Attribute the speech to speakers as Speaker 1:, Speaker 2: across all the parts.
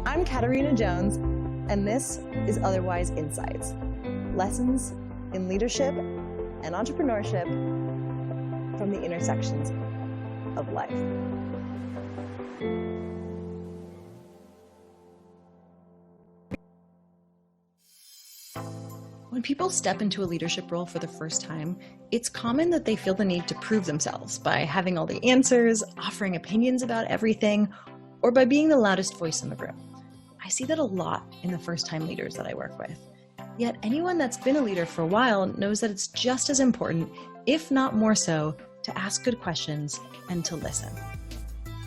Speaker 1: I'm Katarina Jones, and this is Otherwise Insights, lessons in leadership and entrepreneurship from the intersections of life. When people step into a leadership role for the first time, it's common that they feel the need to prove themselves by having all the answers, offering opinions about everything, or by being the loudest voice in the room. I see that a lot in the first-time leaders that I work with. Yet anyone that's been a leader for a while knows that it's just as important, if not more so, to ask good questions and to listen.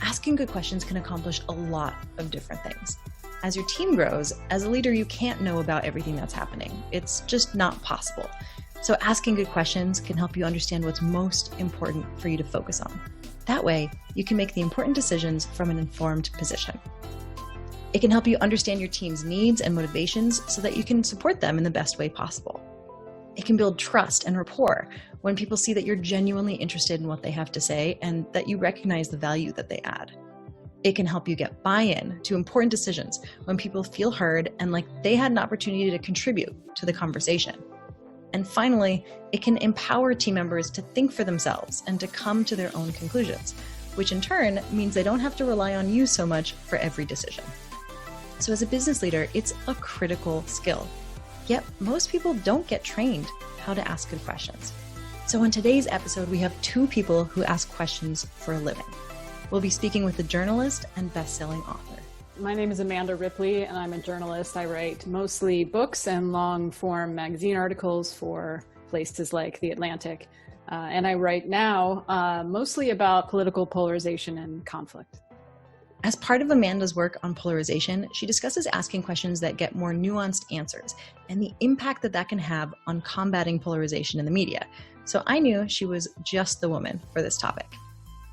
Speaker 1: Asking good questions can accomplish a lot of different things. As your team grows, as a leader, you can't know about everything that's happening. It's just not possible. So asking good questions can help you understand what's most important for you to focus on. That way, you can make the important decisions from an informed position. It can help you understand your team's needs and motivations so that you can support them in the best way possible. It can build trust and rapport when people see that you're genuinely interested in what they have to say and that you recognize the value that they add. It can help you get buy-in to important decisions when people feel heard and like they had an opportunity to contribute to the conversation. And finally, it can empower team members to think for themselves and to come to their own conclusions, which in turn means they don't have to rely on you so much for every decision. So as a business leader, it's a critical skill. Yet most people don't get trained how to ask good questions. So in today's episode, we have two people who ask questions for a living. We'll be speaking with a journalist and best-selling author.
Speaker 2: My name is Amanda Ripley, and I'm a journalist. I write mostly books and long-form magazine articles for places like The Atlantic. And I write now mostly about political polarization and conflict.
Speaker 1: As part of Amanda's work on polarization, she discusses asking questions that get more nuanced answers and the impact that that can have on combating polarization in the media. So I knew she was just the woman for this topic.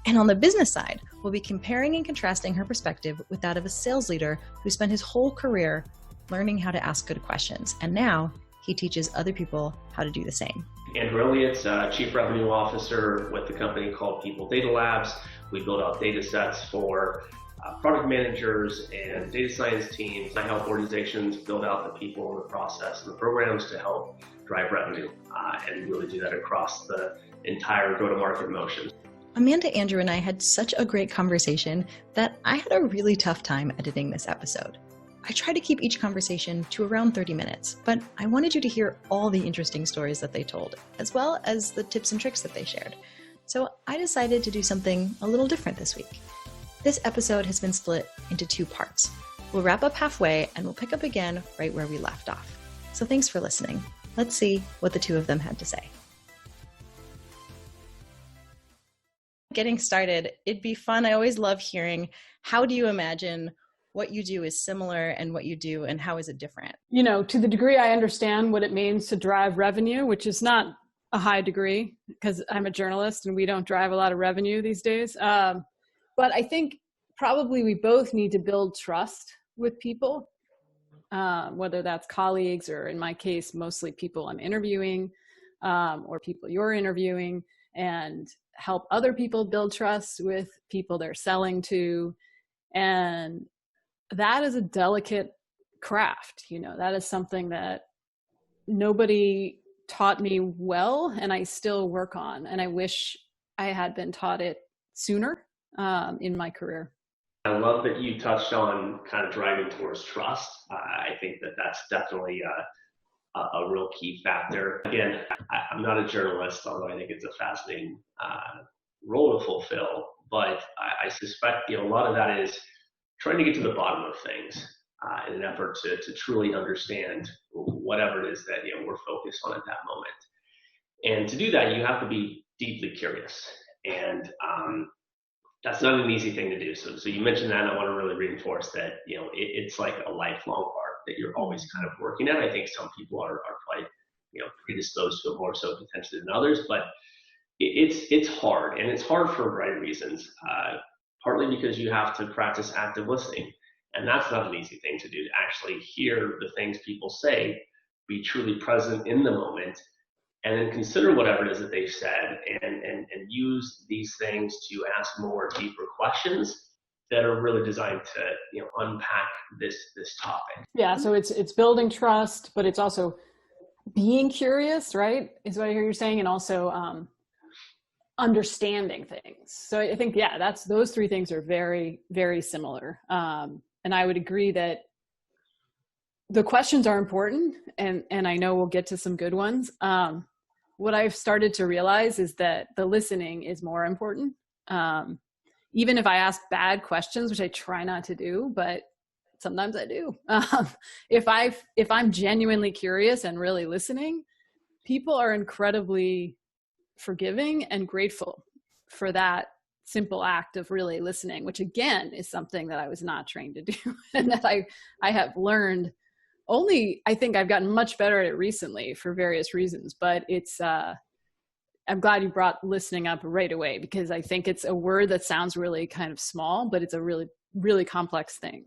Speaker 1: And on the business side, we'll be comparing and contrasting her perspective with that of a sales leader who spent his whole career learning how to ask good questions. And now he teaches other people how to do the same.
Speaker 3: Andrew Elliott's Chief Revenue Officer with the company called People Data Labs. We build out data sets for product managers and data science teams. I help organizations build out the people and the process and the programs to help drive revenue and really do that across the entire go-to-market motion.
Speaker 1: Amanda, Andrew, and I had such a great conversation that I had a really tough time editing this episode. I tried to keep each conversation to around 30 minutes, but I wanted you to hear all the interesting stories that they told, as well as the tips and tricks that they shared. So I decided to do something a little different this week. This episode has been split into two parts. We'll wrap up halfway and we'll pick up again right where we left off. So thanks for listening. Let's see what the two of them had to say. Getting started, it'd be fun. I always love hearing, how do you imagine what you do is similar and what you do and how is it different?
Speaker 2: You know, to the degree I understand what it means to drive revenue, which is not a high degree because I'm a journalist and we don't drive a lot of revenue these days. But I think probably we both need to build trust with people, whether that's colleagues or in my case, mostly people I'm interviewing or people you're interviewing, and help other people build trust with people they're selling to. And that is a delicate craft. You know, that is something that nobody taught me well, and I still work on. And I wish I had been taught it sooner in my career.
Speaker 3: I love that you touched on kind of driving towards trust. I think that that's definitely a real key factor. Again, I'm not a journalist, although I think it's a fascinating role to fulfill. But I suspect a lot of that is trying to get to the bottom of things in an effort to truly understand whatever it is that we're focused on at that moment. And to do that, you have to be deeply curious. And that's not an easy thing to do. So you mentioned that, and I want to really reinforce that, it's like a lifelong art that you're always kind of working at. I think some people are quite, predisposed to it more so potentially than others, but it's hard, and it's hard for a variety of reasons. Partly because you have to practice active listening, and that's not an easy thing to do, to actually hear the things people say, be truly present in the moment, and then consider whatever it is that they've said and use these things to ask more deeper questions that are really designed to, unpack this topic.
Speaker 2: Yeah, so it's building trust, but it's also being curious, right? Is what I hear you saying, and also understanding things. So I think, yeah, those three things are very, very similar. And I would agree that the questions are important, and I know we'll get to some good ones. What I've started to realize is that the listening is more important. Even if I ask bad questions, which I try not to do, but sometimes I do. If I'm genuinely curious and really listening, people are incredibly forgiving and grateful for that simple act of really listening, which again is something that I was not trained to do and that I have learned only, I think I've gotten much better at it recently for various reasons, but it's, I'm glad you brought listening up right away, because I think it's a word that sounds really kind of small, but it's a really, really complex thing.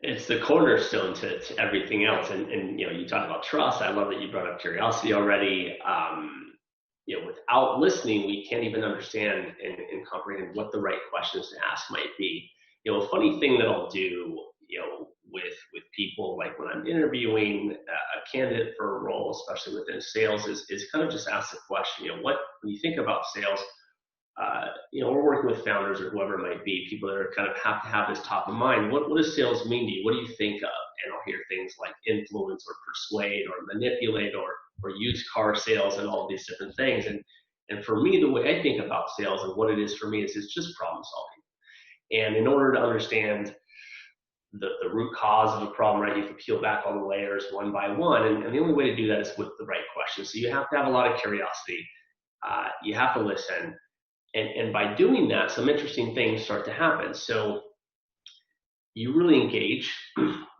Speaker 3: It's the cornerstone to everything else. And you talk about trust. I love that you brought up curiosity already. Without listening, we can't even understand and comprehend what the right questions to ask might be. A funny thing that I'll do, with people, like when I'm interviewing a candidate for a role, especially within sales, is kind of just ask the question, when you think about sales, we're working with founders or whoever it might be, people that are kind of have to have this top of mind. What does sales mean to you? What do you think of? And I'll hear things like influence or persuade or manipulate or used car sales and all these different things. And for me, the way I think about sales and what it is for me is it's just problem solving. And in order to understand the root cause of a problem, right, you have to peel back all the layers one by one. And the only way to do that is with the right questions. So you have to have a lot of curiosity. You have to listen. And by doing that, some interesting things start to happen. So you really engage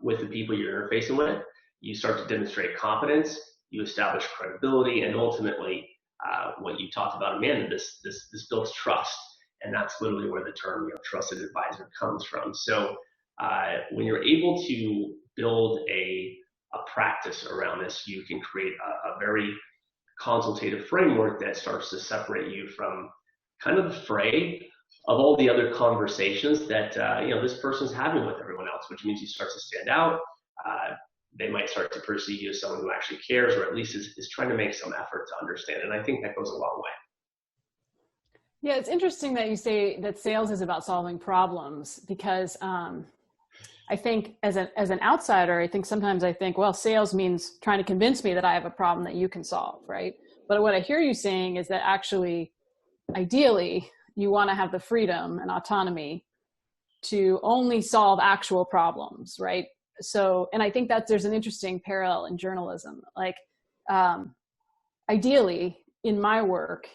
Speaker 3: with the people you're interfacing with. You start to demonstrate competence. You establish credibility, and ultimately, what you talked about, Amanda, this builds trust, and that's literally where the term trusted advisor comes from. So when you're able to build a practice around this, you can create a very consultative framework that starts to separate you from kind of the fray of all the other conversations that this person's having with everyone else, which means you start to stand out. They might start to perceive you as someone who actually cares, or at least is trying to make some effort to understand. And I think that goes a long way.
Speaker 2: Yeah, it's interesting that you say that sales is about solving problems, because I think as an outsider, I think sometimes I think, well, sales means trying to convince me that I have a problem that you can solve, right? But what I hear you saying is that actually, ideally, you want to have the freedom and autonomy to only solve actual problems, right? So, and I think that there's an interesting parallel in journalism. Like, ideally, in my work,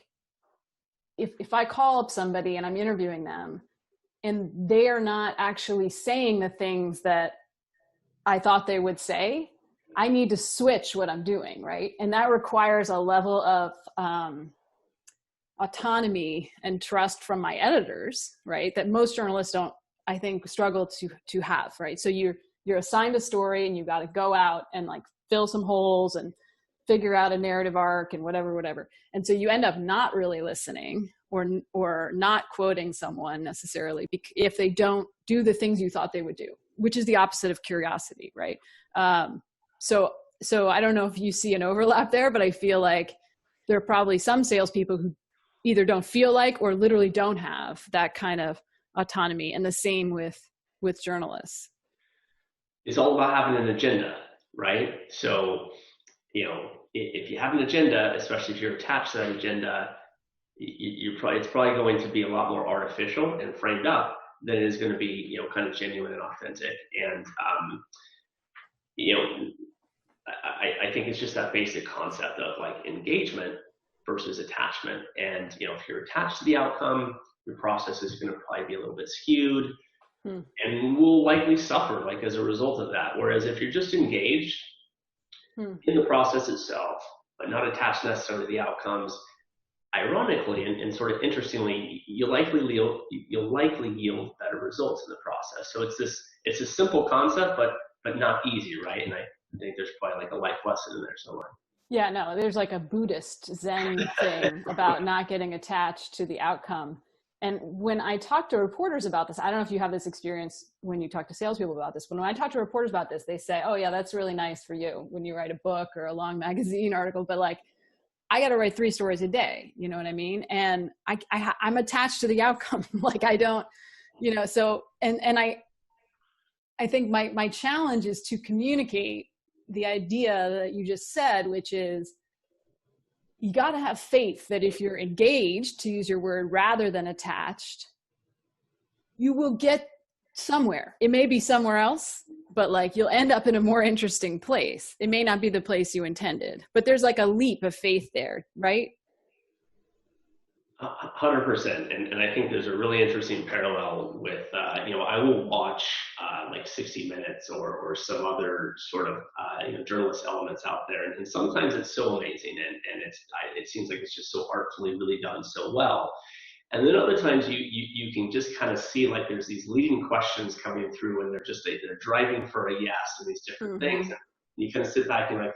Speaker 2: if I call up somebody and I'm interviewing them, and they are not actually saying the things that I thought they would say, I need to switch what I'm doing, right? And that requires a level of autonomy and trust from my editors, right? That most journalists don't, I think, struggle to have, right? So you're assigned a story and you got to go out and like fill some holes and figure out a narrative arc and whatever. And so you end up not really listening or not quoting someone necessarily if they don't do the things you thought they would do, which is the opposite of curiosity, right? So I don't know if you see an overlap there, but I feel like there are probably some salespeople who either don't feel like or literally don't have that kind of autonomy, and the same with journalists.
Speaker 3: It's all about having an agenda, right? So, if you have an agenda, especially if you're attached to that agenda, it's probably going to be a lot more artificial and framed up than it is going to be, kind of genuine and authentic. And, I think it's just that basic concept of like engagement versus attachment. And, if you're attached to the outcome, your process is going to probably be a little bit skewed and will likely suffer like as a result of that. Whereas if you're just engaged in the process itself, but not attached necessarily to the outcomes, ironically and sort of interestingly, you'll likely yield better results in the process. So it's a simple concept, but not easy, right? And I think there's probably like a life lesson in there somewhere.
Speaker 2: Yeah, no, there's like a Buddhist Zen thing about not getting attached to the outcome. And when I talk to reporters about this, I don't know if you have this experience when you talk to salespeople about this, but when I talk to reporters about this, they say, oh yeah, that's really nice for you when you write a book or a long magazine article, but like, I got to write 3 stories a day. You know what I mean? And I'm attached to the outcome. Like I don't, you know, so, and I think my challenge is to communicate the idea that you just said, which is you got to have faith that if you're engaged, to use your word, rather than attached, you will get somewhere. It may be somewhere else, but like you'll end up in a more interesting place. It may not be the place you intended, but there's like a leap of faith there, right?
Speaker 3: 100%. And I think there's a really interesting parallel with, I will watch like 60 Minutes or some other sort of, journalist elements out there. And sometimes it's so amazing and it seems like it's just so artfully really done so well. And then other times you can just kind of see like there's these leading questions coming through and they're driving for a yes and these different things. And you kind of sit back and like,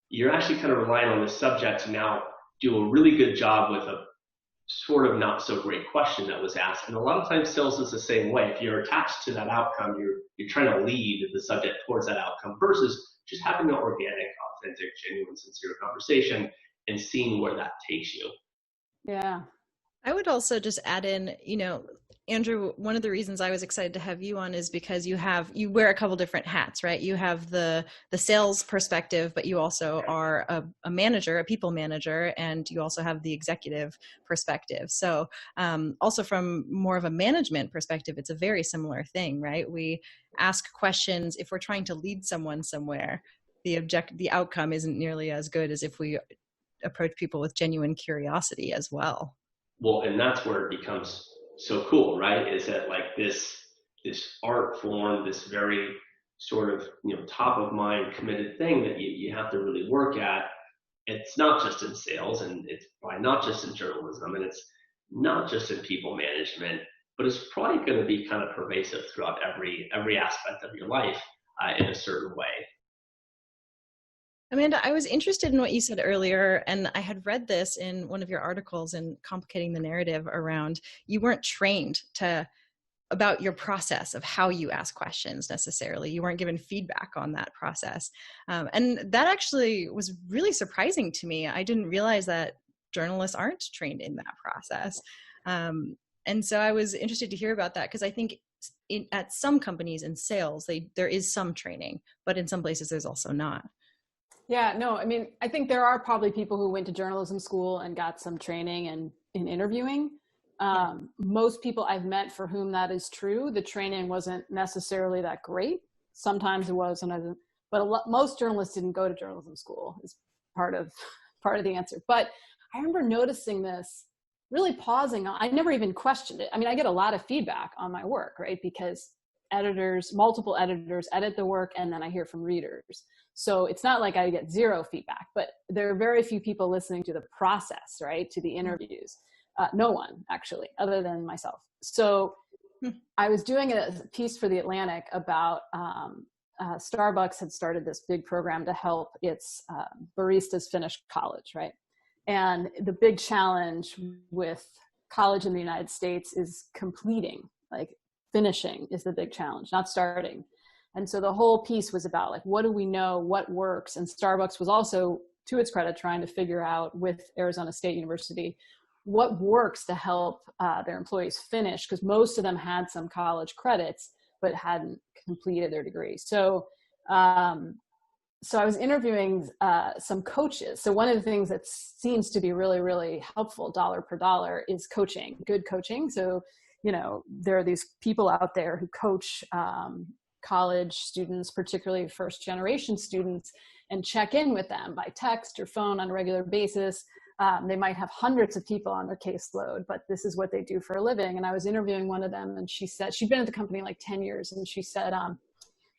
Speaker 3: you're actually kind of relying on the subject to now do a really good job with a sort of not so great question that was asked. And a lot of times sales is the same way. If you're attached to that outcome, you're trying to lead the subject towards that outcome versus just having an organic, authentic, genuine, sincere conversation and seeing where that takes you.
Speaker 2: Yeah.
Speaker 1: I would also just add in, Andrew, one of the reasons I was excited to have you on is because you wear a couple different hats, right? You have the sales perspective, but you also are a manager, a people manager, and you also have the executive perspective. So also from more of a management perspective, it's a very similar thing, right? We ask questions if we're trying to lead someone somewhere. The outcome isn't nearly as good as if we approach people with genuine curiosity as well.
Speaker 3: Well, and that's where it becomes so cool, right? Is that like this art form, this very sort of, top of mind committed thing that you have to really work at. It's not just in sales and it's probably not just in journalism and it's not just in people management, but it's probably going to be kind of pervasive throughout every aspect of your life in a certain way.
Speaker 1: Amanda, I was interested in what you said earlier, and I had read this in one of your articles in Complicating the Narrative around you weren't trained about your process of how you ask questions necessarily. You weren't given feedback on that process. And that actually was really surprising to me. I didn't realize that journalists aren't trained in that process. And so I was interested to hear about that because I think at some companies in sales, there is some training, but in some places there's also not.
Speaker 2: Yeah, no, I mean, I think there are probably people who went to journalism school and got some training in interviewing. Most people I've met for whom that is true, the training wasn't necessarily that great. Sometimes it was, but most journalists didn't go to journalism school is part of the answer. But I remember noticing this, really pausing. I never even questioned it. I mean, I get a lot of feedback on my work, right? Because multiple editors edit the work and then I hear from readers. So it's not like I get zero feedback, but there are very few people listening to the process, right? To the interviews. No one actually, other than myself. So I was doing a piece for The Atlantic about Starbucks had started this big program to help its baristas finish college, right? And the big challenge with college in the United States is completing, like finishing is the big challenge, not starting. And so the whole piece was about like, what do we know, what works? And Starbucks was also, to its credit, trying to figure out with Arizona State University, what works to help their employees finish, because most of them had some college credits, but hadn't completed their degree. So I was interviewing some coaches. So one of the things that seems to be really, really helpful, dollar per dollar, is coaching, good coaching. So, there are these people out there who coach college students, particularly first generation students, and check in with them by text or phone on a regular basis. They might have hundreds of people on their caseload, but this is what they do for a living. And I was interviewing one of them and she said, she'd been at the company like 10 years. And she said,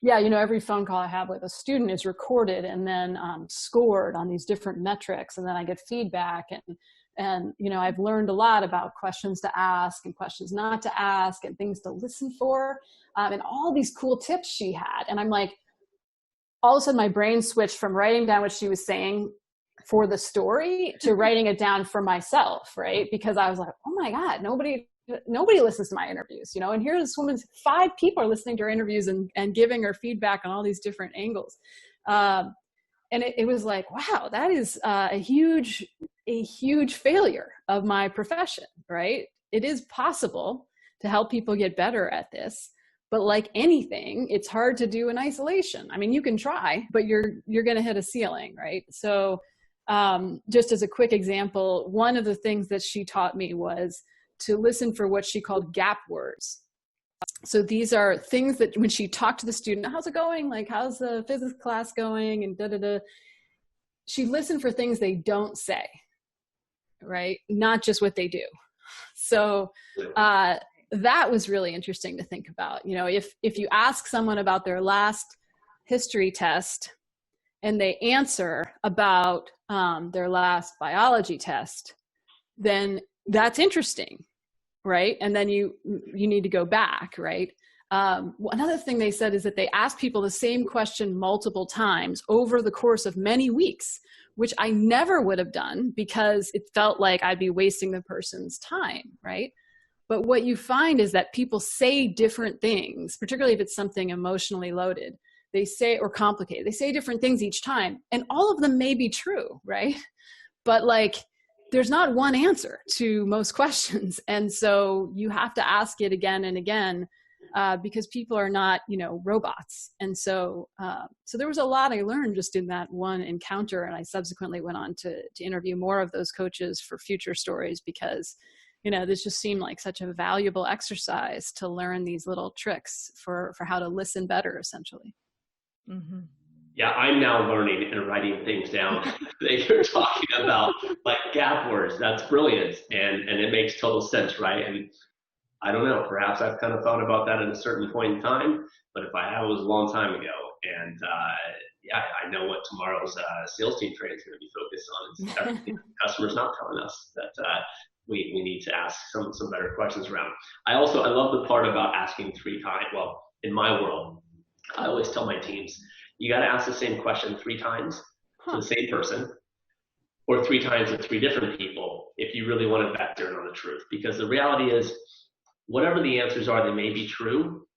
Speaker 2: every phone call I have with a student is recorded and then scored on these different metrics. And then I get feedback and I've learned a lot about questions to ask and questions not to ask and things to listen for, and all these cool tips she had. And I'm like, all of a sudden my brain switched from writing down what she was saying for the story to writing it down for myself, right? Because I was like, oh my God, nobody nobody listens to my interviews, you know, and here this woman's 5 people are listening to her interviews and giving her feedback on all these different angles. And it was like, wow, that is a huge failure of my profession, right? It is possible to help people get better at this, but like anything, it's hard to do in isolation. I mean, you can try, but you're going to hit a ceiling, right? So just as a quick example, one of the things that she taught me was to listen for what she called gap words. So these are things that when she talked to the student, how's it going? Like, how's the physics class going? And da-da-da. She listened for things they don't say, right? Not just what they do. So that was really interesting to think about. You know, if you ask someone about their last history test and they answer about their last biology test, then that's interesting, right? And then you need to go back, right? Another thing they said is that they asked people the same question multiple times over the course of many weeks, which I never would have done because it felt like I'd be wasting the person's time, right? But what you find is that people say different things, particularly if it's something emotionally loaded. They say, or complicated, they say different things each time, and all of them may be true, right? But like, there's not one answer to most questions. And so you have to ask it again and again because people are not, you know, robots. And so, so there was a lot I learned just in that one encounter. And I subsequently went on to interview more of those coaches for future stories because, you know, this just seemed like such a valuable exercise to learn these little tricks for how to listen better, essentially.
Speaker 1: Mm-hmm.
Speaker 3: Yeah, I'm now learning and writing things down that you're talking about, like gap words. That's brilliant, and it makes total sense, right? And I don't know, perhaps I've kind of thought about that at a certain point in time, but if I have, it was a long time ago. And yeah, I know what tomorrow's sales team training is going to be focused on. It's everything the customer's not telling us that we need to ask some better questions around. I love the part about asking 3 times. Well, in my world, I always tell my teams, you got to ask the same question 3 times to the same person, or 3 times to 3 different people if you really want to vet dirt on the truth. Because the reality is, whatever the answers are, they may be true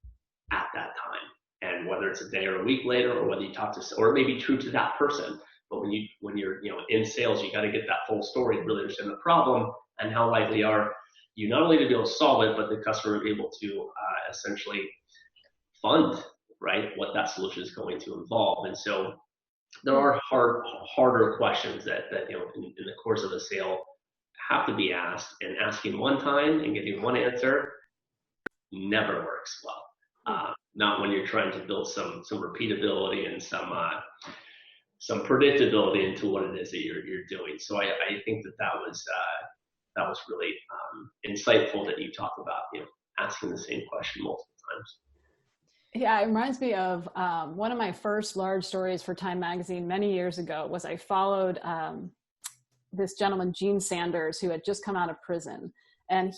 Speaker 3: at that time. And whether it's a day or a week later, or whether you talk to, or it may be true to that person. But when you're in sales, you got to get that full story to really understand the problem and how likely are you not only to be able to solve it, but the customer to be able to essentially fund, right, what that solution is going to involve. And so there are harder questions that in the course of a sale have to be asked, and asking one time and getting one answer never works well. Not when you're trying to build some repeatability and some predictability into what it is that you're doing. So I think that was really insightful that you talk about, asking the same question multiple times.
Speaker 2: Yeah, it reminds me of one of my first large stories for Time Magazine many years ago was I followed this gentleman, Gene Sanders, who had just come out of prison. And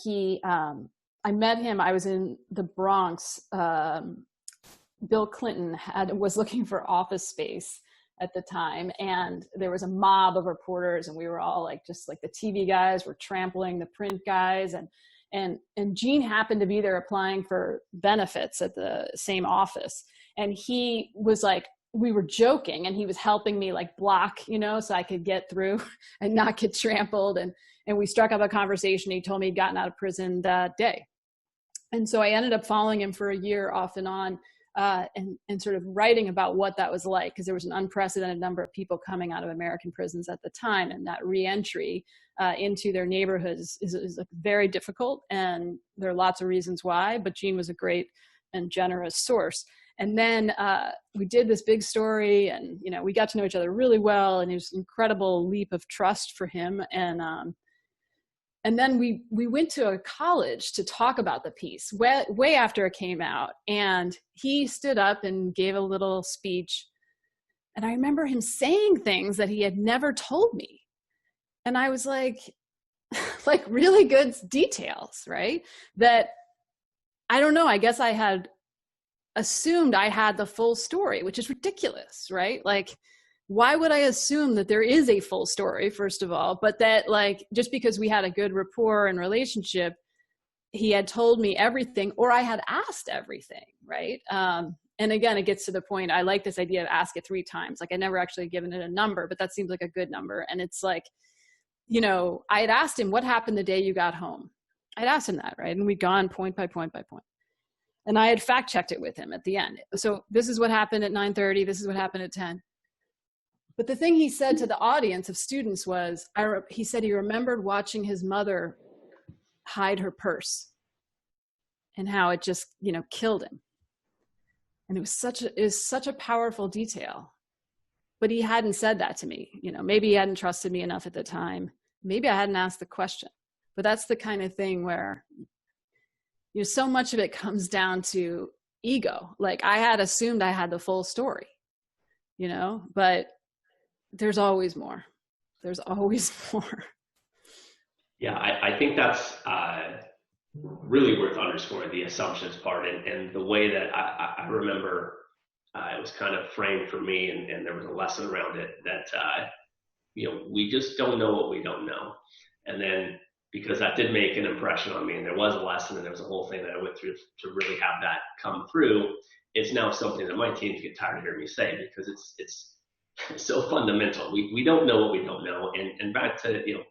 Speaker 2: I met him, I was in the Bronx. Bill Clinton was looking for office space at the time. And there was a mob of reporters, and we were all just like the TV guys were trampling the print guys. And Gene happened to be there applying for benefits at the same office. And he was like, we were joking, and he was helping me block, so I could get through and not get trampled. And we struck up a conversation. He told me he'd gotten out of prison that day. And so I ended up following him for a year off and on, and sort of writing about what that was like, because there was an unprecedented number of people coming out of American prisons at the time. And that reentry into their neighborhoods is very difficult. And there are lots of reasons why, but Gene was a great and generous source. And then we did this big story, and, we got to know each other really well, and it was an incredible leap of trust for him. And then we went to a college to talk about the piece way after it came out. And he stood up and gave a little speech. And I remember him saying things that he had never told me. And I was like really good details, right? That, I don't know, I guess I had assumed I had the full story, which is ridiculous, right? Why would I assume that there is a full story, first of all, but that just because we had a good rapport and relationship, he had told me everything, or I had asked everything, right? And again, it gets to the point, I like this idea of ask it 3 times. Like I never actually given it a number, but that seems like a good number. And it's like, you know, I had asked him, what happened the day you got home? I'd asked him that, right? And we'd gone point by point by point. And I had fact checked it with him at the end. So this is what happened at 9:30. This is what happened at 10. But the thing he said to the audience of students was, he said he remembered watching his mother hide her purse and how it just, you know, killed him. And it was such a powerful detail, but he hadn't said that to me. You know, maybe he hadn't trusted me enough at the time. Maybe I hadn't asked the question, but that's the kind of thing where, you know, so much of it comes down to ego. Like I had assumed I had the full story, you know, but there's always more. There's always more.
Speaker 3: Yeah, I think that's really worth underscoring, the assumptions part, and the way that I remember it was kind of framed for me, and there was a lesson around it that, you know, we just don't know what we don't know. And then because that did make an impression on me, and there was a lesson and there was a whole thing that I went through to really have that come through, it's now something that my teams get tired of hearing me say, because it's so fundamental. We don't know what we don't know. And back to, you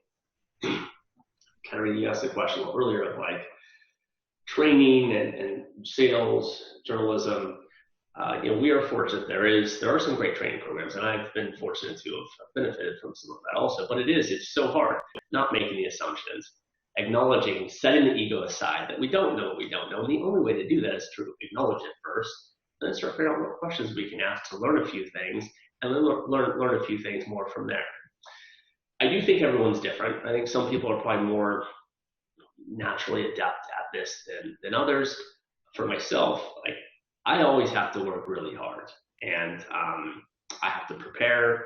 Speaker 3: know, kind of you asked the question earlier of like training and sales, journalism. You know, we are fortunate. There are some great training programs, and I've been fortunate to have benefited from some of that also. But it's so hard not making the assumptions, acknowledging, setting the ego aside that we don't know what we don't know. And the only way to do that is to acknowledge it first, and then start figuring out what questions we can ask to learn a few things, and then learn a few things more from there. I do think everyone's different. I think some people are probably more naturally adept at this than others. For myself, like I always have to work really hard, and I have to prepare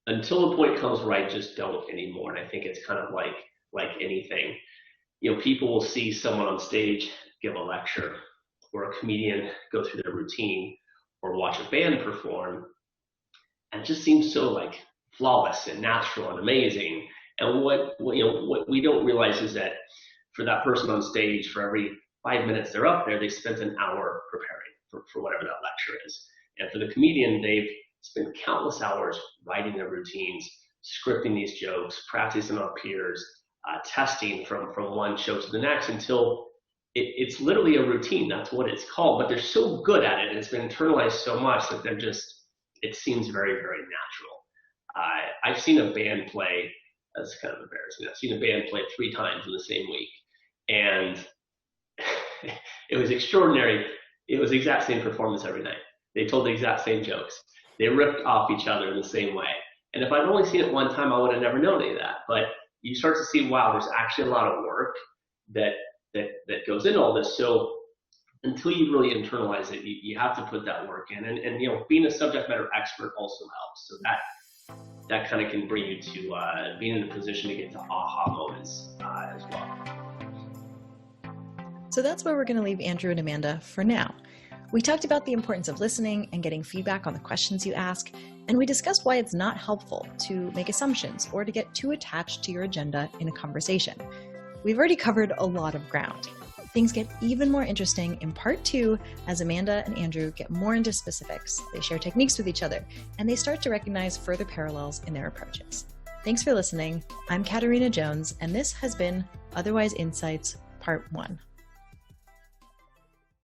Speaker 3: until the point comes where I just don't anymore. And I think it's kind of like anything. You know, people will see someone on stage give a lecture, or a comedian go through their routine, or watch a band perform, and it just seems so like flawless and natural and amazing. And what we don't realize is that for that person on stage, for every 5 minutes they're up there, they spent an hour preparing for whatever that lecture is. And for the comedian, they've spent countless hours writing their routines, scripting these jokes, practicing on peers, testing from one show to the next until it's literally a routine. That's what it's called. But they're so good at it, and it's been internalized so much that it seems very, very natural. I've seen a band play, that's kind of embarrassing. I've seen a band play 3 times in the same week. And it was extraordinary. It was the exact same performance every night. They told the exact same jokes. They ripped off each other in the same way. And if I'd only seen it one time, I would have never known any of that. But you start to see, wow, there's actually a lot of work that goes into all this. So until you really internalize it, you have to put that work in. And you know, being a subject matter expert also helps. So that kind of can bring you to being in a position to get to aha moments as well.
Speaker 1: So that's where we're going to leave Andrew and Amanda for now. We talked about the importance of listening and getting feedback on the questions you ask, and we discussed why it's not helpful to make assumptions or to get too attached to your agenda in a conversation. We've already covered a lot of ground. Things get even more interesting in part 2 as Amanda and Andrew get more into specifics. They share techniques with each other, and they start to recognize further parallels in their approaches. Thanks for listening. I'm Katarina Jones, and this has been Otherwise Insights Part 1.